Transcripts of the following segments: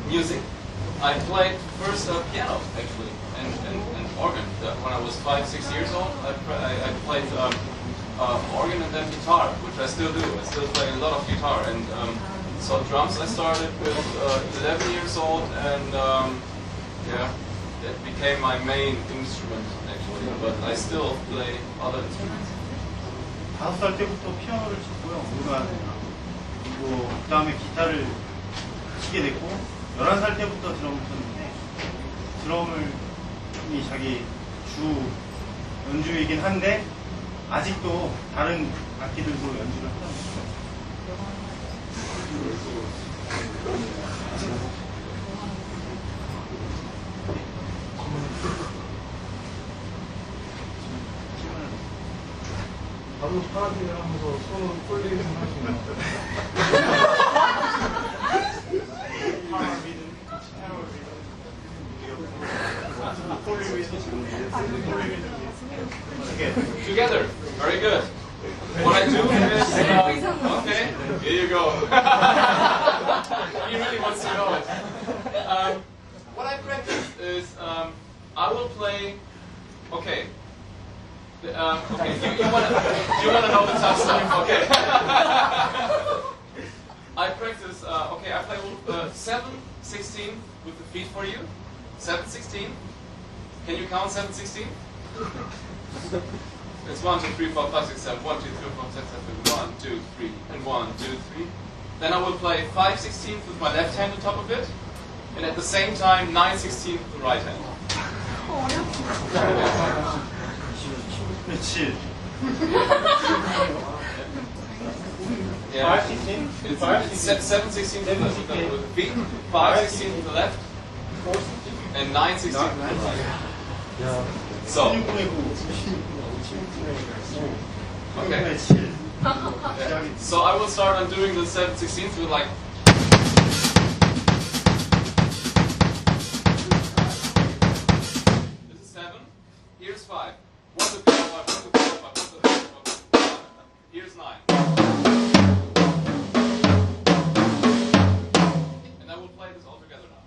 music. I played first piano actually and organ. When I was 5-6 years old, I played organ and then guitar, which I still do. I still play a lot of guitar, and so drums I started with 11 years old, and yeah, that became my main instrument actually. But I still play other instruments. 5살 때부터 피아노를 쳤고요. 그리고 그다음에 기타를 치게 됐고 11살 때부터 드럼을 쳤는데 드럼이 자기 주 연주이긴 한데 아직도 다른 악기들도 연주를 하고 있어요. 바로 파라디를 하면서 손을 폴리를 하시면 Together, very good. What I do is, okay, here you go. He really wants to know it. What I practice is, I will play, okay. Okay, you wanna know the tough stuff, okay. I practice, okay, I play 7-16 with the feet for you. 7-16. Can you count 7-16? It's 1, 2, 3, 4, 5, 6, 7. 1, 2, 3, 4, 5, 6, 7. 1, 2, 3, and 1, 2, 3. Then I will play 5-16 with my left hand on top of it, and at the same time 9-16 with the right hand. Yeah. It's 7-16 with the feet, 5-16 with the left, and 9-16 with the right. So. Okay. So I will start on doing the 7-16 with like. This is 7. Here's 5. 1, 2, 3, 4, 5. 1, 2, 3, 4, 5. 1, 2, 3, 4, 5. Here's 9. And I will play this all together now.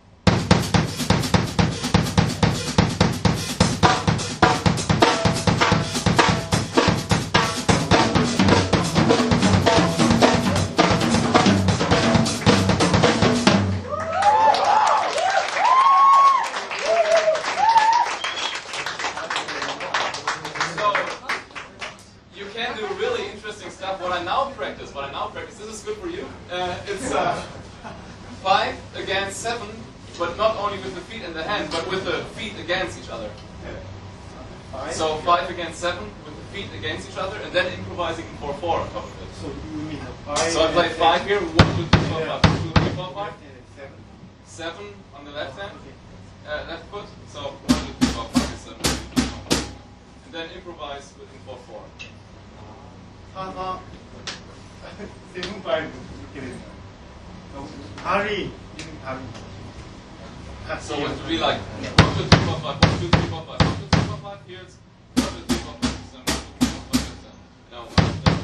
This is good for you. It's 5 against 7, but not only with the feet and the hand, but with the feet against each other. So 5 against 7 with the feet against each other, and then improvising 4/4 on top of it. So you mean 5? So I play 5 here. 1, 2, 3, 4, 5. 1, 2, 3, 4, 5. 7 on the left hand, left foot. So 1, 2, 3, 4, 5, 6, 7, 8, 9, 10. And then improvise with 4/4. 4, 7, 5 이렇게 되네요. 발이 있는 발이. So it would be like 1, 2, 3, 4, 5. 1, 2, 3, 4, 5. 1, 2, 3, 4, 5. Here's 1, 2, 3, 4, 5, 6, 7, 1, 2, 3, 4, 5, 6, 7. Now 1, 2, 3.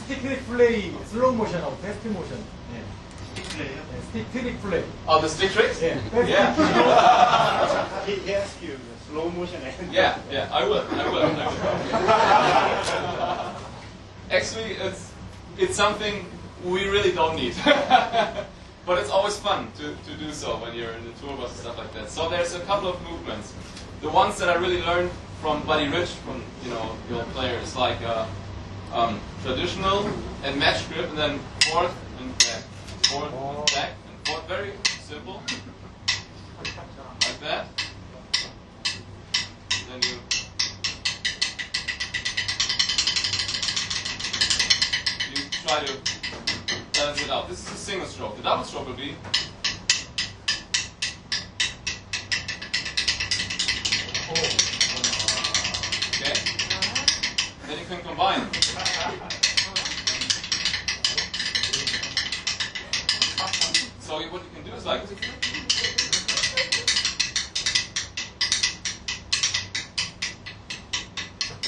스틱 플레이, 슬로우 모션하고 패스트 모션. 스틱 플레이요? 스틱 트릭 플레이. Oh, the stick tricks? Yeah. Yeah. He asked you slow motion and Yeah, I will. Actually, it's something we really don't need. But it's always fun to do so when you're in the tour bus and stuff like that. So there's a couple of movements. The ones that I really learned from Buddy Rich, from your players, like traditional and match grip, and then forward and back, forward and back, and forward. Very simple, like that. And then you try to balance it out. This is a single stroke. The double stroke will be. Okay? Then you can combine. So what you can do is like.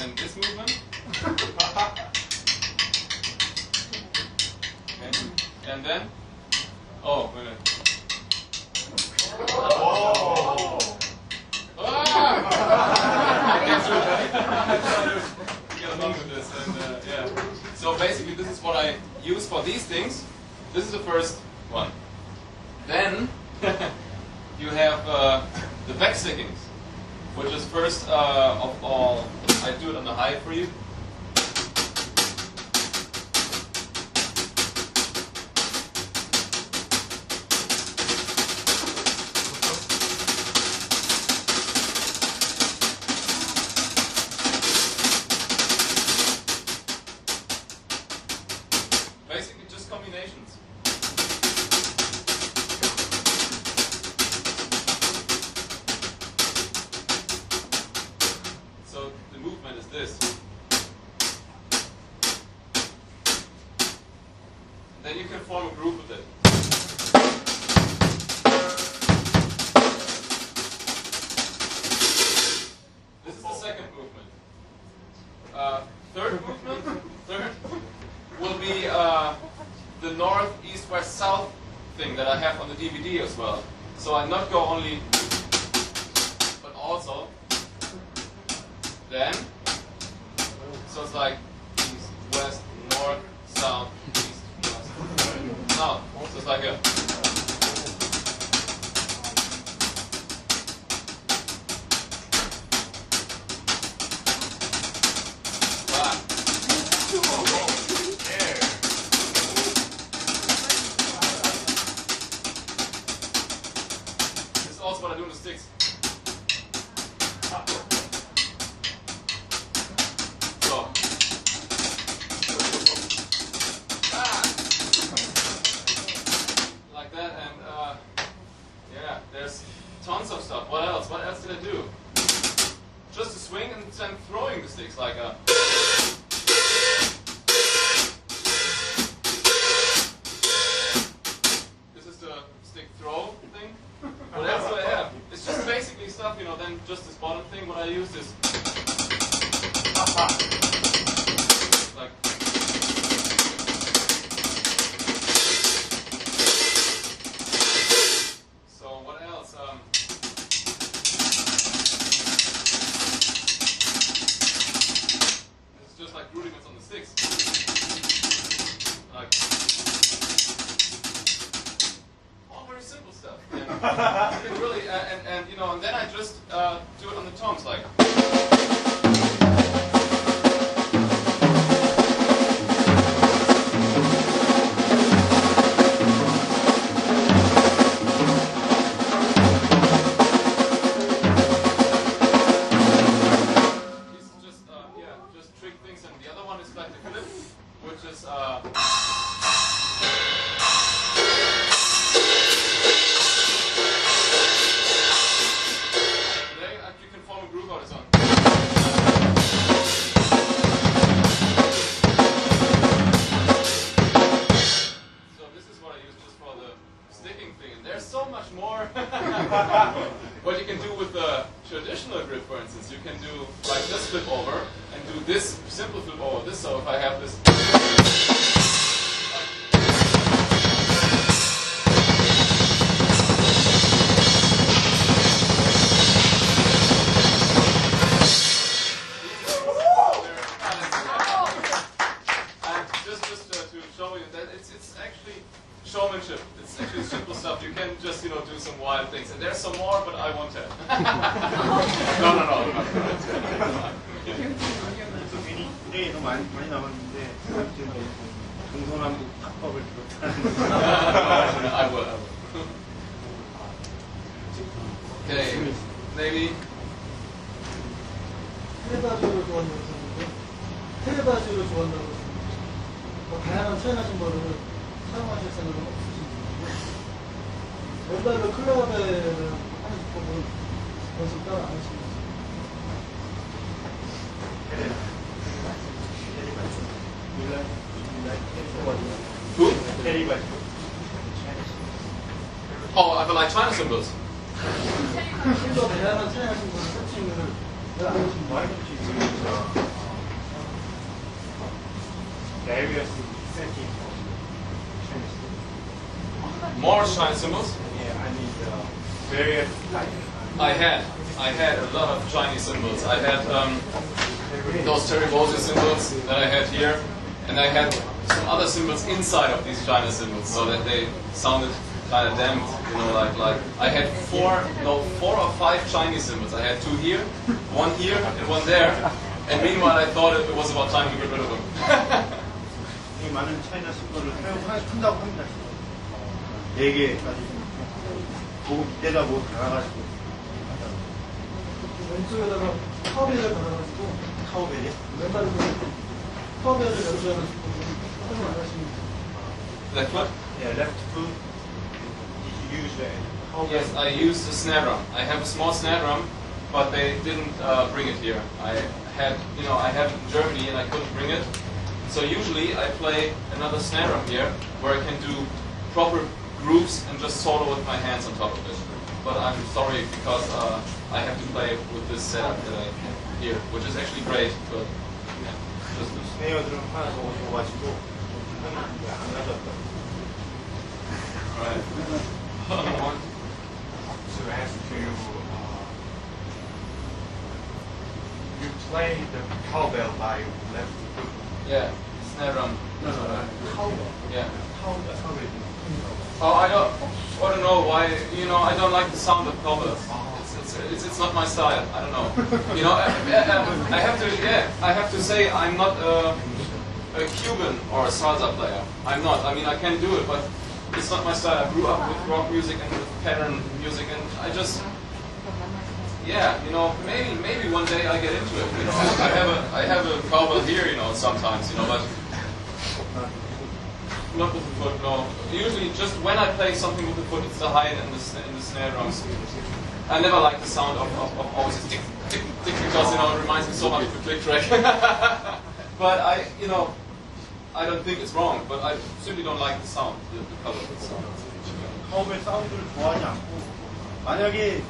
And this movement. Okay. And then. Oh, wait a minute. Oh. Get along with this, and yeah. So basically, this is what I use for these things. This is the first one. Then you have the back stickings, which is first of all. I do it on the high for you. Basically just combinations. So the movement is this. And then you can form a group with it. This is the second movement. Third movement. Third will be the north, east, west, south thing that I have on the DVD as well. So I not go only, but also then. So it's like east, west, north, south, east, west, south. So it's like a. Also what I do in the sticks. So. Like that, and yeah, there's tons of stuff. What else? What else did I do? Just a swing and then throwing the sticks like a. This is the stick throw thing. What else do I have? It's just basically stuff, you know, then just this bottom thing, what I use is like so what else? It's just like rudiments on the sticks. Like all very simple stuff. And really, and you know, and then I just do it on the toms, like. These just yeah, just trick things, and the other one is like the clip, which is you can form a groove on its own. So this is what I use just for the sticking thing, and there's so much more. What you can do with the traditional grip, for instance, you can do like this flip over and do this simple flip over this. So if I have this. It's actually showmanship. It's actually simple stuff. You can just, you know, do some wild things. And there's some more, but I won't tell. No. 그래서 괜히 굉장히 더 많이 남았는데 지금 동서남북 탑법을 비롯한 I will. Okay, maybe. 테레바주를 좋아한다고 했었는데 테레바주를 좋아한다고 했었는데 뭐 다양한 차이나신 거를 사용하실 생각은 없으신지. 맨날 클럽에는 하는 법은 연습 따로 안 하시는지. Who? Oh, I like China cymbals. 실로 대단한 차이하신 분은 세팅을 왜 안 하시는지. Various settings. More China cymbals? Yeah, I need various I had a lot of Chinese cymbals. I had those Terry Bozzio cymbals that I had here, and I had some other cymbals inside of these China cymbals, so that they sounded kind of damped. You know, like I had four or five Chinese cymbals. I had two here, one here, and one there. And meanwhile, I thought it was about time to get rid of them. 이 많은 차이나 스코어를 사용한다고 합니다. 4개까지 고급대가 뭐 달아가지고 왼쪽에다가 파워벨을 달아가지고 카우벨이 왼발로 파워벨을 연주하는 분은 사용을 안 하시는지. Left foot? Yeah, left foot. Did you use the cowbell? Yes, I used a snare drum. I have a small snare drum, but they didn't bring it here. I had it in Germany and I couldn't bring it. So usually I play another snare drum here, where I can do proper grooves and just solo with my hands on top of it. But I'm sorry because I have to play with this setup that I have here, which is actually great. But yeah, just 스네어 드럼 하나 더 오셔가지고 안 가져왔다. right. I want to ask you, you play the cowbell by left foot. Yeah, snare drum. Cowbell. Yeah. Cowbell. Oh, I don't know why. I don't like the sound of cowbells. It's not my style. I don't know. I have to say I'm not a Cuban or a salsa player. I'm not. I mean, I can do it, but it's not my style. I grew up with rock music and with pattern music, and I just, maybe one day I get into it. I have a cowbell here, sometimes, but. Not with the foot, no. Usually, just when I play something with the foot, it's the hi-hat and the snare drums. I never like the sound of always tick, tick, tick, because it reminds me so much of the click track. But I don't think it's wrong, but I simply don't like the sound, the color of the sound. 카우벨 사운드를 좋아하지 않고 만약에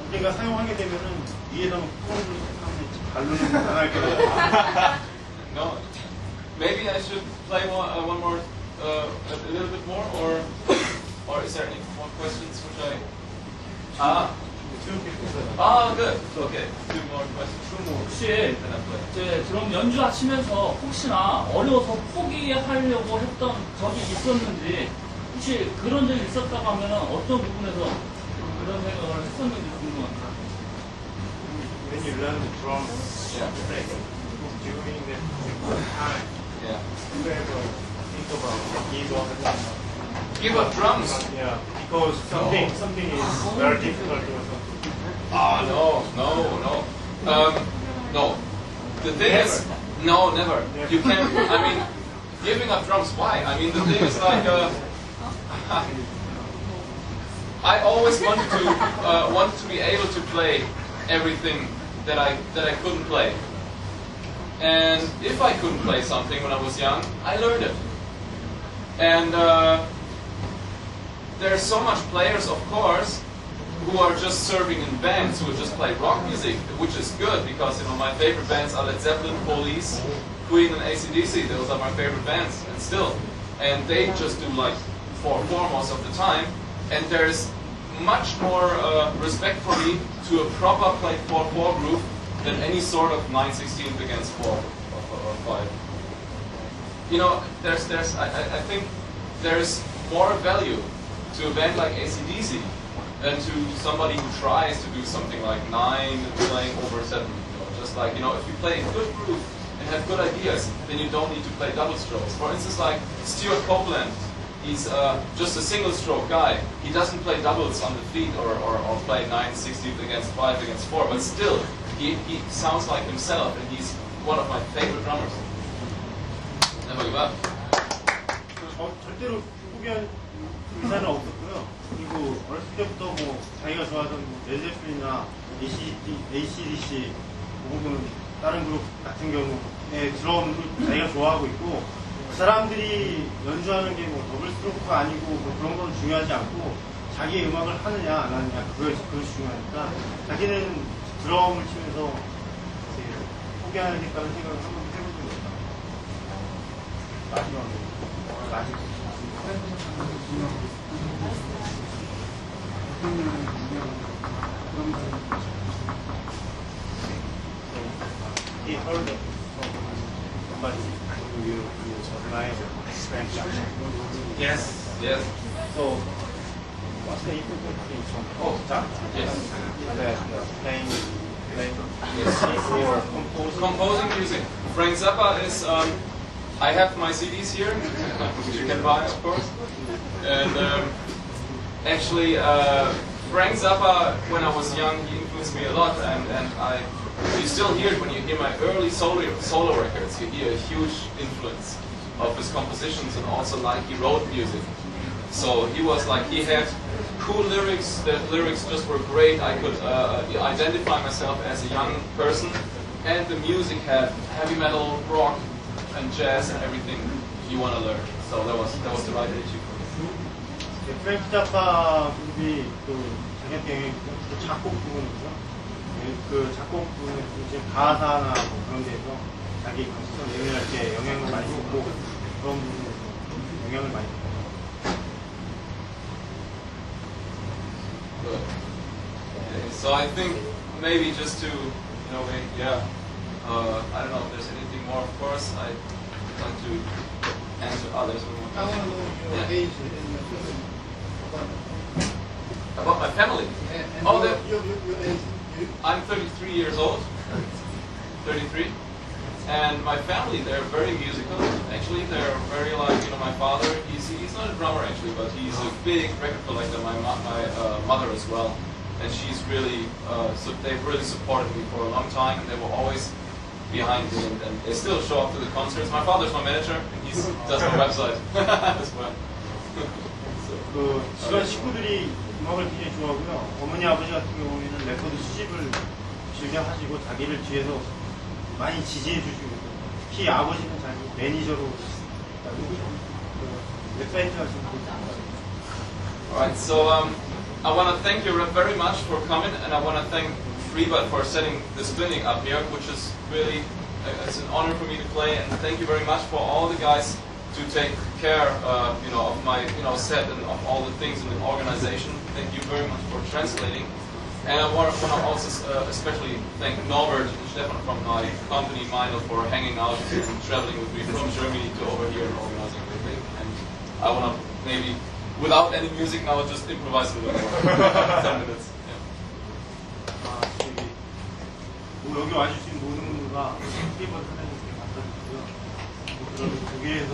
언젠가 사용하게 되면은 위에다 콩을 발로는 안할 거예요. No, maybe I should play one more, a little bit more, or is there any more questions which good. Okay, two more questions. 혹시 이제 드럼 연주하시면서 혹시나 어려워서 포기하려고 했던 적이 있었는지, 혹시 그런 적이 있었다고 하면 어떤 부분에서 그런 생각을 했었는지 궁금합니다. When you learn the drums, Yeah. like during the time, Yeah. you ever think about give up? Give up drums? Yeah, because something is very difficult or something. No. No. The thing is, no, never. You can't. I mean, giving up drums. Why? I mean, the thing is like, I always wanted to be able to play everything that I couldn't play. And if I couldn't play something when I was young, I learned it. And there's so much players, of course, who are just serving in bands, who just play rock music, which is good because my favorite bands are Led Zeppelin, Police, Queen, and AC/DC. Those are my favorite bands, and they just do like 4/4 most of the time. And there's much more respect for me to a proper played 4/4 group than any sort of 9/16 against 4 or 5. I think there's more value to a band like AC/DC than to somebody who tries to do something like 9 playing over 7. Just like, if you play a good groove and have good ideas, then you don't need to play double strokes. For instance, like Stuart Copeland, he's just a single stroke guy. He doesn't play doubles on the feet or play 9/16 against 5 against 4, but still, he sounds like himself, and he's one of my favorite drummers. Never give up. 절대로 포기할 의사는 없었고요. 그리고 어렸을 때부터 뭐 자기가 좋아하던 뭐 레드제플린이나 ACDC 혹은 다른 그룹 같은 경우에 드럼을 자기가 좋아하고 있고 그 사람들이 연주하는 게 뭐 더블 스트로크가 아니고 뭐 그런 건 중요하지 않고 자기의 음악을 하느냐 안 하느냐 그것이 중요하니까 자기는 드럼을 치면서 이제 포기하겠다는 생각을 한번 해보는 거죠. 마지막으로 He heard it but you admire French. Yes. Yes. So what's the important thing from start? Yes. Playing Yes. or composing? Composing music. Frank Zappa is. I have my CDs here, which you can buy, of course. And actually, Frank Zappa, when I was young, he influenced me a lot, and you still hear it when you hear my early solo records. You hear a huge influence of his compositions, and also like he wrote music. So he was like, he had cool lyrics. The lyrics just were great. I could identify myself as a young person, and the music had heavy metal, rock, and jazz, and everything you want to learn. So that was the right age for me. 프랭크 자파 그룹이 또 자기한테 그 작곡 부분이죠. 그 작곡 부분에 이제 가사나 뭐 그런 데서 자기 감수성 내용할 때 영향을 많이 줬고 그런 부분에서 영향을 많이 줬어요. Good. Okay, so I think maybe just to, I don't know if there's anything more. Of course, I'd like to answer others. I want to know your Yeah. age and your family. About my family. And Oh, your age. I'm 33 years old. 33. And my family, they're very musical. Actually, they're very my father, he's not a drummer actually, but he's a big record collector. My mother as well. And she's really, they've really supported me for a long time, and they were always behind me, and they still show up to the concerts. My father's my manager, and he does my website as well. 그 주변 식구들이 음악을 굉장히 좋아하고요. 어머니 아버지 같은 경우에는 레코드 수집을 즐겨 하시고 자기를 뒤에서 많이 지지해 주시고 특히 아버지는 자기 매니저로 웹사이트 하시는 분. Alright, so I want to thank you very much for coming, and I want to thank Freebird for setting this clinic up here, which is really, it's an honor for me to play, and thank you very much for all the guys to take care, of my, set and of all the things in the organization. Thank you very much for translating. And I want to also especially thank Norbert and Stefan from my company, Meinl, for hanging out and traveling with me from Germany to over here and organizing everything. And I want to maybe, without any music now, just improvise a little more. 10 minutes. 뭐 여기 와주신 모든 분들과 스피버드 하나님께 감사드리고요. 그런 독일에서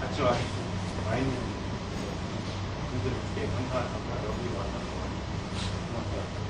같이 와주신 와인 분들께 감사하고 여기 와서 고맙습니다.